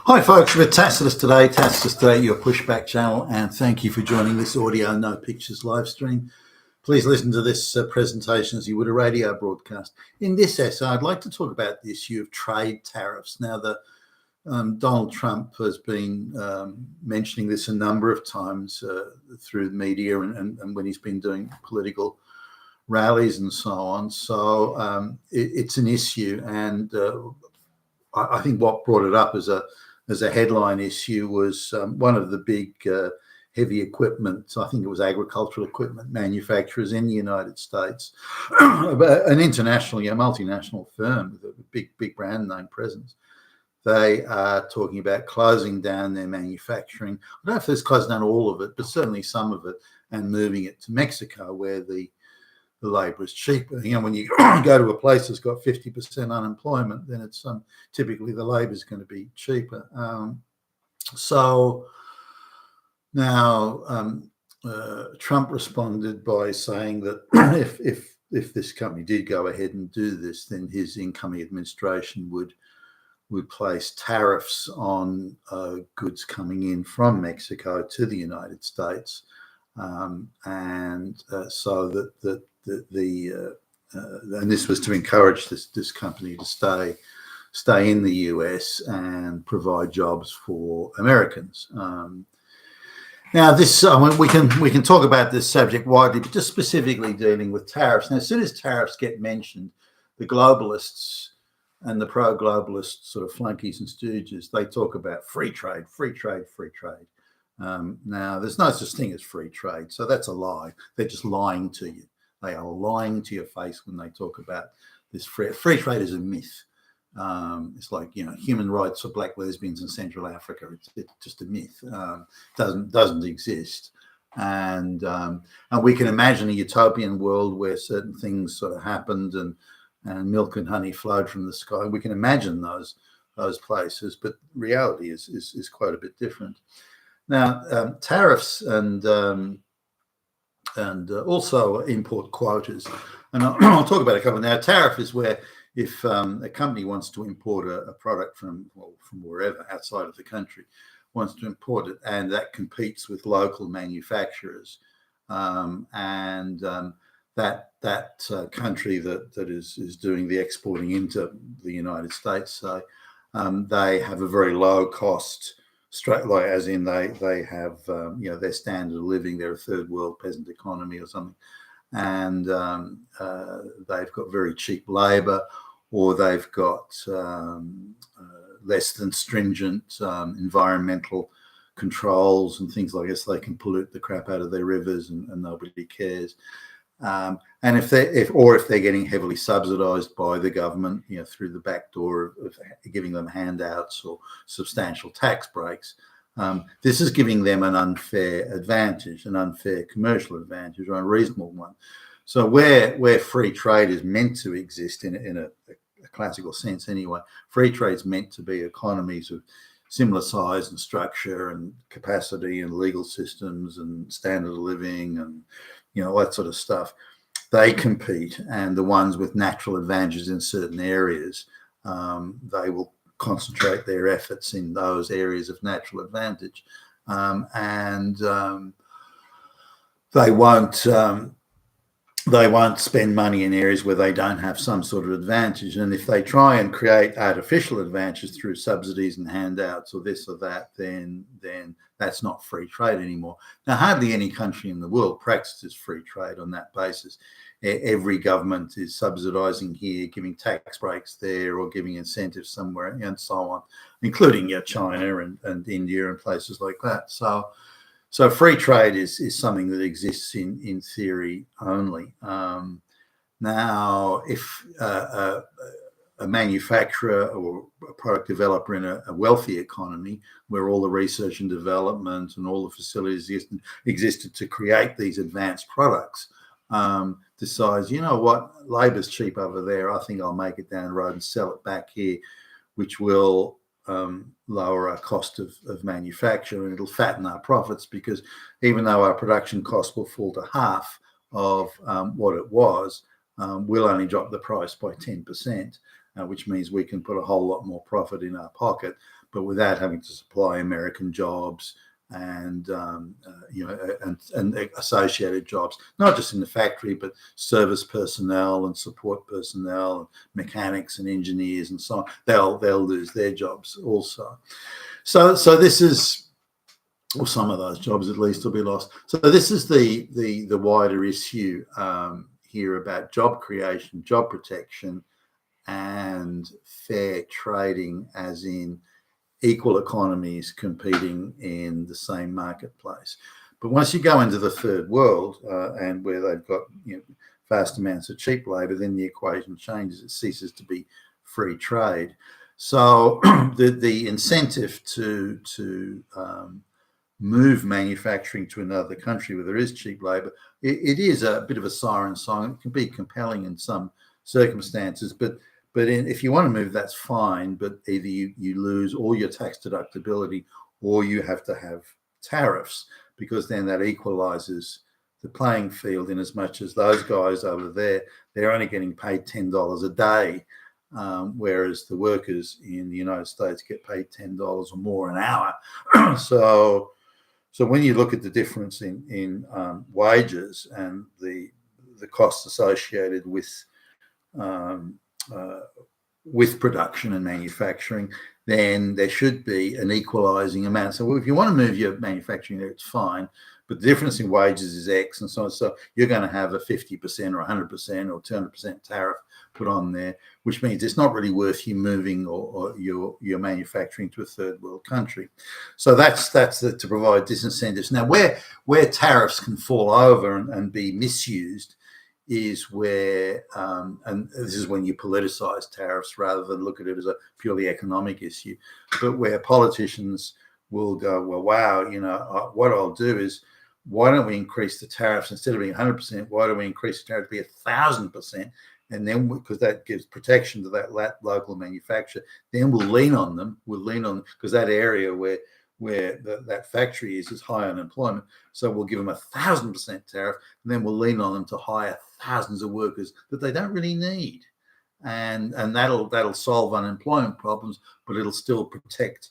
Hi folks, we're Tacitus Today, your pushback channel, and thank you for joining this audio no pictures live stream. Please listen to this presentation as you would a radio broadcast. In this essay, I'd like to talk about the issue of trade tariffs. Now, Donald Trump has been mentioning this a number of times through the media and when he's been doing political rallies and so on. So it's an issue, and I think what brought it up as a headline issue was one of the big heavy equipment, I think it was agricultural equipment manufacturers in the United States, an international, multinational firm with a big brand name presence. They are talking about closing down their manufacturing. I don't know if there's closing down all of it, but certainly some of it, and moving it to Mexico, where the labour is cheaper. When you go to a place that's got 50% unemployment, then it's typically the labour is going to be cheaper. So now Trump responded by saying that if this company did go ahead and do this, then his incoming administration would place tariffs on goods coming in from Mexico to the United States, and so that and this was to encourage this company to stay in the US and provide jobs for Americans. Now, this we can talk about this subject widely, but just specifically dealing with tariffs. Now, as soon as tariffs get mentioned, the globalists and the pro-globalist sort of flunkies and stooges, they talk about free trade, free trade, free trade. Now, there's no such thing as free trade, so that's a lie. They're just lying to you. They are lying to your face when they talk about this. Free trade is a myth. It's like, human rights for black lesbians in Central Africa. It's just a myth. Doesn't exist. And we can imagine a utopian world where certain things sort of happened and milk and honey flowed from the sky. We can imagine those places, but reality is quite a bit different. Now, tariffs and also import quotas, and I'll talk about a couple now. Tariff is where if a company wants to import a product from wherever outside of the country, wants to import it, and that competes with local manufacturers, and that country that is doing the exporting into the United States, so they have a very low cost. As in they have their standard of living, they're a third world peasant economy or something, and they've got very cheap labor, or they've got less than stringent environmental controls and things like this. They can pollute the crap out of their rivers and nobody cares. And if they're getting heavily subsidized by the government, through the back door of giving them handouts or substantial tax breaks, this is giving them an unfair advantage, an unfair commercial advantage, or a reasonable one. So where free trade is meant to exist in a classical sense anyway, free trade is meant to be economies of similar size and structure and capacity and legal systems and standard of living and that sort of stuff. They compete, and the ones with natural advantages in certain areas, they will concentrate their efforts in those areas of natural advantage, and they won't spend money in areas where they don't have some sort of advantage. And if they try and create artificial advantages through subsidies and handouts or this or that, then that's not free trade anymore. Now, hardly any country in the world practices free trade on that basis. Every government is subsidizing here, giving tax breaks there, or giving incentives somewhere, and so on, including China and India and places like that. So free trade is something that exists in theory only. Now, if a manufacturer or a product developer in a wealthy economy where all the research and development and all the facilities existed to create these advanced products, decides, what, labor's cheap over there, I think I'll make it down the road and sell it back here, which will lower our cost of manufacture, and it'll fatten our profits, because even though our production costs will fall to half of what it was, we'll only drop the price by 10%. which means we can put a whole lot more profit in our pocket, but without having to supply American jobs and and associated jobs, not just in the factory, but service personnel and support personnel and mechanics and engineers and so on. They'll lose their jobs also. So this is, or some of those jobs at least will be lost. So this is the wider issue here about job creation, job protection, and fair trading, as in equal economies competing in the same marketplace. But once you go into the third world and where they've got vast amounts of cheap labour, then the equation changes. It ceases to be free trade. So the incentive to move manufacturing to another country where there is cheap labour, it is a bit of a siren song. It can be compelling in some circumstances, but if you want to move, that's fine. But either you lose all your tax deductibility, or you have to have tariffs, because then that equalizes the playing field, in as much as those guys over there, they're only getting paid $10 a day, whereas the workers in the United States get paid $10 or more an hour. So when you look at the difference in wages and the costs associated with production and manufacturing, then there should be an equalizing amount. So if you want to move your manufacturing there, it's fine, but the difference in wages is X and so on. So you're going to have a 50% or 100% or 200% tariff put on there, which means it's not really worth you moving or your manufacturing to a third world country. So that's to provide disincentives. Now, where tariffs can fall over and be misused is where, and this is when you politicize tariffs rather than look at it as a purely economic issue, but where politicians will go, well, wow, what I'll do is, why don't we increase the tariffs instead of being 100%? Why don't we increase the tariff to be 1,000%? And then, because that gives protection to that local manufacturer, then we'll lean on them. Because that area where that factory is high unemployment. So we'll give them 1,000% tariff, and then we'll lean on them to hire thousands of workers that they don't really need. And that'll solve unemployment problems, but it'll still protect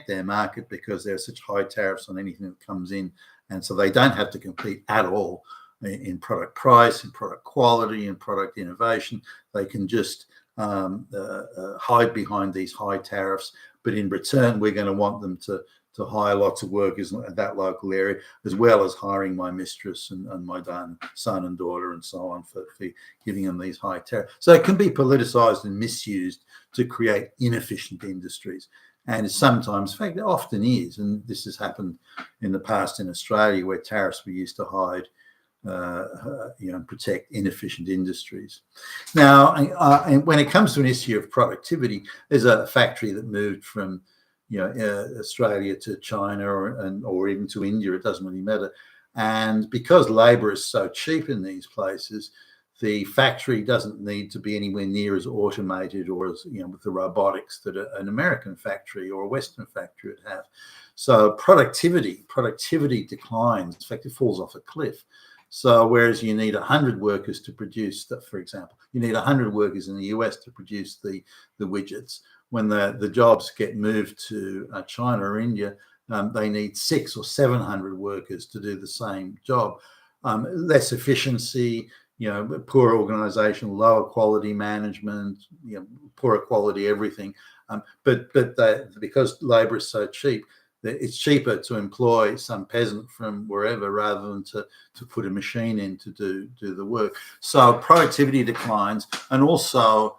their market, because there are such high tariffs on anything that comes in. And so they don't have to compete at all in product price, in product quality, in product innovation. They can just hide behind these high tariffs, but in return, we're going to want them to hire lots of workers at that local area, as well as hiring my mistress and my son and daughter and so on for giving them these high tariffs. So it can be politicized and misused to create inefficient industries. And sometimes, in fact, it often is, and this has happened in the past in Australia, where tariffs were used to hide and protect inefficient industries. Now, and when it comes to an issue of productivity, there's a factory that moved from Australia to China or even to India. It doesn't really matter. And because labour is so cheap in these places, the factory doesn't need to be anywhere near as automated or as, with the robotics that an American factory or a Western factory would have. So productivity declines. In fact, it falls off a cliff. So whereas you need 100 workers to produce, for example, you need 100 workers in the US to produce the widgets. When the jobs get moved to China or India, they need 600 or 700 workers to do the same job. Less efficiency, poor organization, lower quality management, poorer quality everything. But because labor is so cheap, it's cheaper to employ some peasant from wherever rather than to put a machine in to do the work. So productivity declines, and also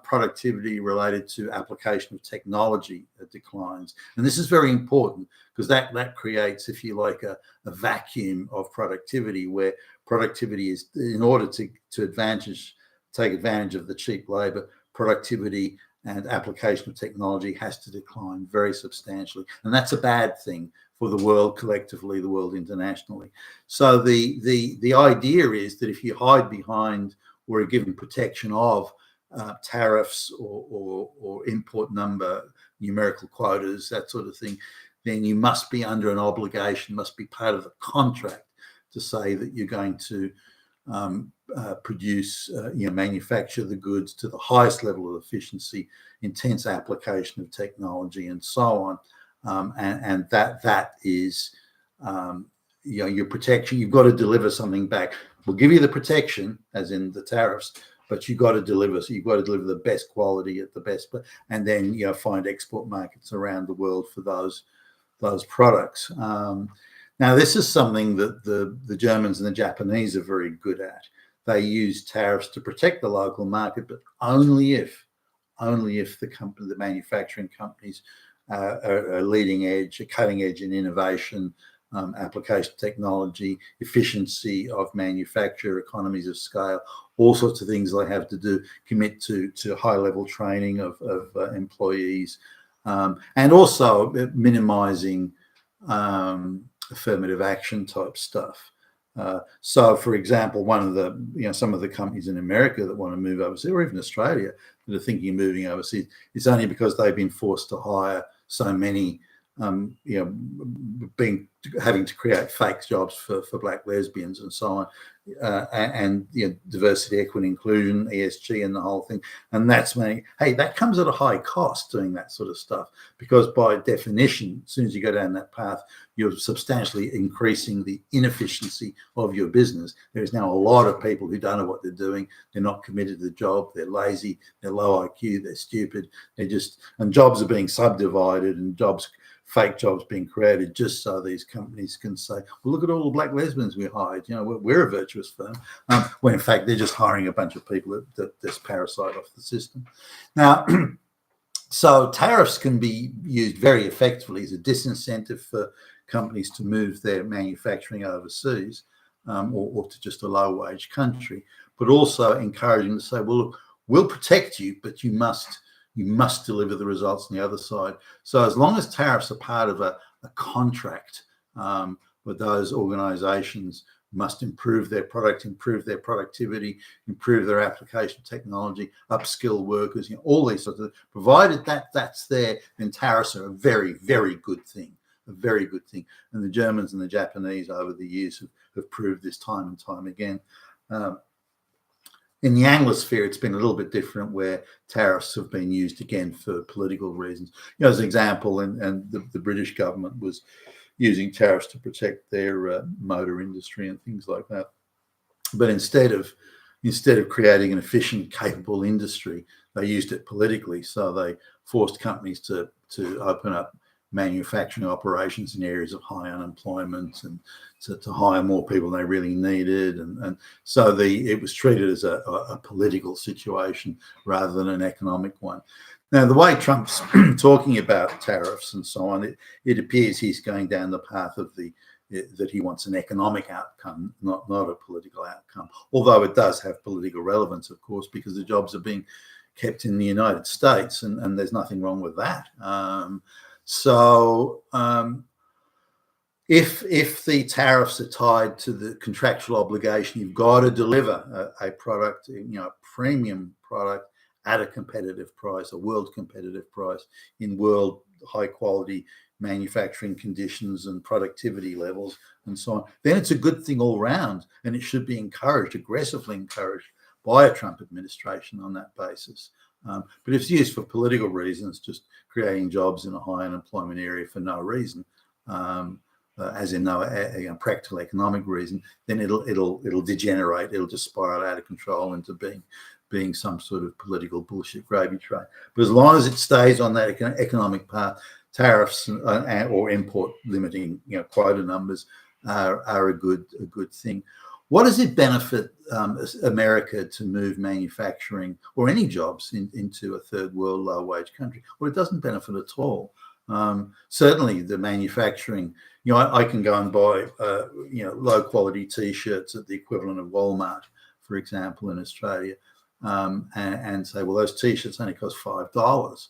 productivity related to application of technology declines. And this is very important, because that creates, if you like, a vacuum of productivity, where productivity is, in order to take advantage of the cheap labor, productivity and application of technology has to decline very substantially. And that's a bad thing for the world collectively, the world internationally. So the idea is that if you hide behind or are given protection of tariffs or import number, numerical quotas, that sort of thing, then you must be under an obligation, must be part of the contract to say that you're going to produce, manufacture the goods to the highest level of efficiency, intense application of technology, and so on. And that is, your protection. You've got to deliver something back. We'll give you the protection, as in the tariffs, but you've got to deliver. So you've got to deliver the best quality at the best, and then find export markets around the world for those products. Now, this is something that the Germans and the Japanese are very good at. They use tariffs to protect the local market, but only if the manufacturing companies are leading edge, are cutting edge in innovation, application technology, efficiency of manufacture, economies of scale, all sorts of things they have to do, commit to high level training of employees, and also minimizing affirmative action type stuff. So, for example, one of the, some of the companies in America that want to move overseas, or even Australia, that are thinking of moving overseas, it's only because they've been forced to hire so many, having to create fake jobs for black lesbians and so on, and diversity, equity, inclusion, ESG, and the whole thing. And that's when, hey, that comes at a high cost doing that sort of stuff, because by definition, as soon as you go down that path, you're substantially increasing the inefficiency of your business. There's now a lot of people who don't know what they're doing. They're not committed to the job. They're lazy. They're low IQ. They're stupid. And jobs are being subdivided, and fake jobs being created just so these companies can say, well, look at all the black lesbians we hired. We're a virtuous firm. When in fact, they're just hiring a bunch of people that just parasite off the system. Now, so tariffs can be used very effectively as a disincentive for companies to move their manufacturing overseas, or to just a low-wage country, but also encouraging to say, well, look, we'll protect you, but you must deliver the results on the other side. So as long as tariffs are part of a contract, where those organizations must improve their product, improve their productivity, improve their application technology, upskill workers, all these sorts of things, provided that's there, then tariffs are a very, very good thing. A very good thing. And the Germans and the Japanese over the years have proved this time and time again. In the Anglosphere, it's been a little bit different, where tariffs have been used again for political reasons. As an example, and the British government was using tariffs to protect their motor industry and things like that. But instead of creating an efficient, capable industry, they used it politically. So they forced companies to open up manufacturing operations in areas of high unemployment, and to hire more people than they really needed, and so it was treated as a political situation rather than an economic one. Now, the way Trump's talking about tariffs and so on, it appears he's going down the path of that he wants an economic outcome, not a political outcome, although it does have political relevance, of course, because the jobs are being kept in the United States, and there's nothing wrong with that. So if the tariffs are tied to the contractual obligation, you've got to deliver a product, a premium product at a competitive price, a world competitive price, in world high quality manufacturing conditions and productivity levels and so on, then it's a good thing all round, and it should be encouraged, aggressively encouraged by a Trump administration on that basis. But if it's used for political reasons, just creating jobs in a high unemployment area for no reason, as in no practical economic reason, then it'll degenerate. It'll just spiral out of control into being some sort of political bullshit gravy train. But as long as it stays on that economic path, tariffs or import limiting, quota numbers are a good thing. What does it benefit America to move manufacturing or any jobs into a third world low wage country? Well, it doesn't benefit at all. Certainly the manufacturing, I can go and buy, low quality T-shirts at the equivalent of Walmart, for example, in Australia, and say, well, those T-shirts only cost $5.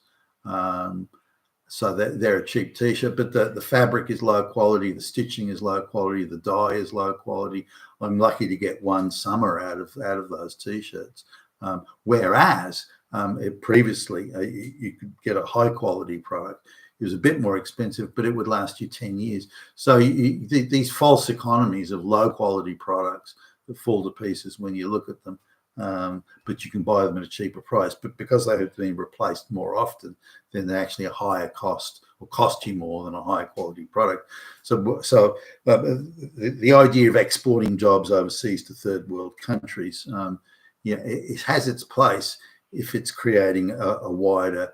So they're a cheap T-shirt, but the fabric is low quality, the stitching is low quality, the dye is low quality. I'm lucky to get one summer out of those T-shirts. Whereas previously you could get a high quality product. It was a bit more expensive, but it would last you 10 years. So these false economies of low quality products fall to pieces when you look at them. But you can buy them at a cheaper price. But because they have been replaced more often, then they're actually a higher cost, or cost you more than a high quality product. So the idea of exporting jobs overseas to third world countries, it has its place if it's creating a wider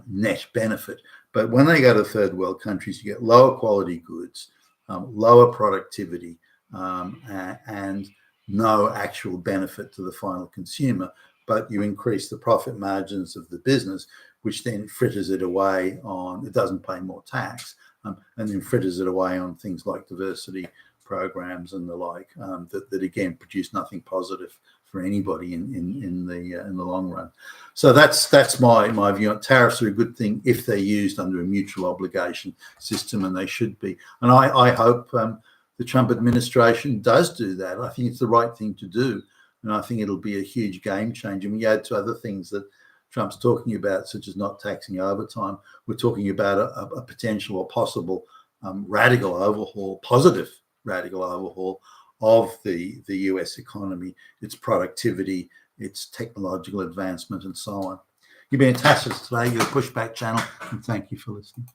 net benefit. But when they go to third world countries, you get lower quality goods, lower productivity, and no actual benefit to the final consumer, but you increase the profit margins of the business, which then fritters it away on, it doesn't pay more tax, and then fritters it away on things like diversity programs and the like, that again produce nothing positive for anybody in the long run. So that's my view on tariffs. Are a good thing if they're used under a mutual obligation system, and they should be. And I hope the Trump administration does do that. I think it's the right thing to do, and I think it'll be a huge game changer. When you add to other things that Trump's talking about, such as not taxing overtime, we're talking about a potential or possible radical overhaul, positive radical overhaul of the US economy, its productivity, its technological advancement, and so on. You've been fantastic today. You're a Pushback channel, and thank you for listening.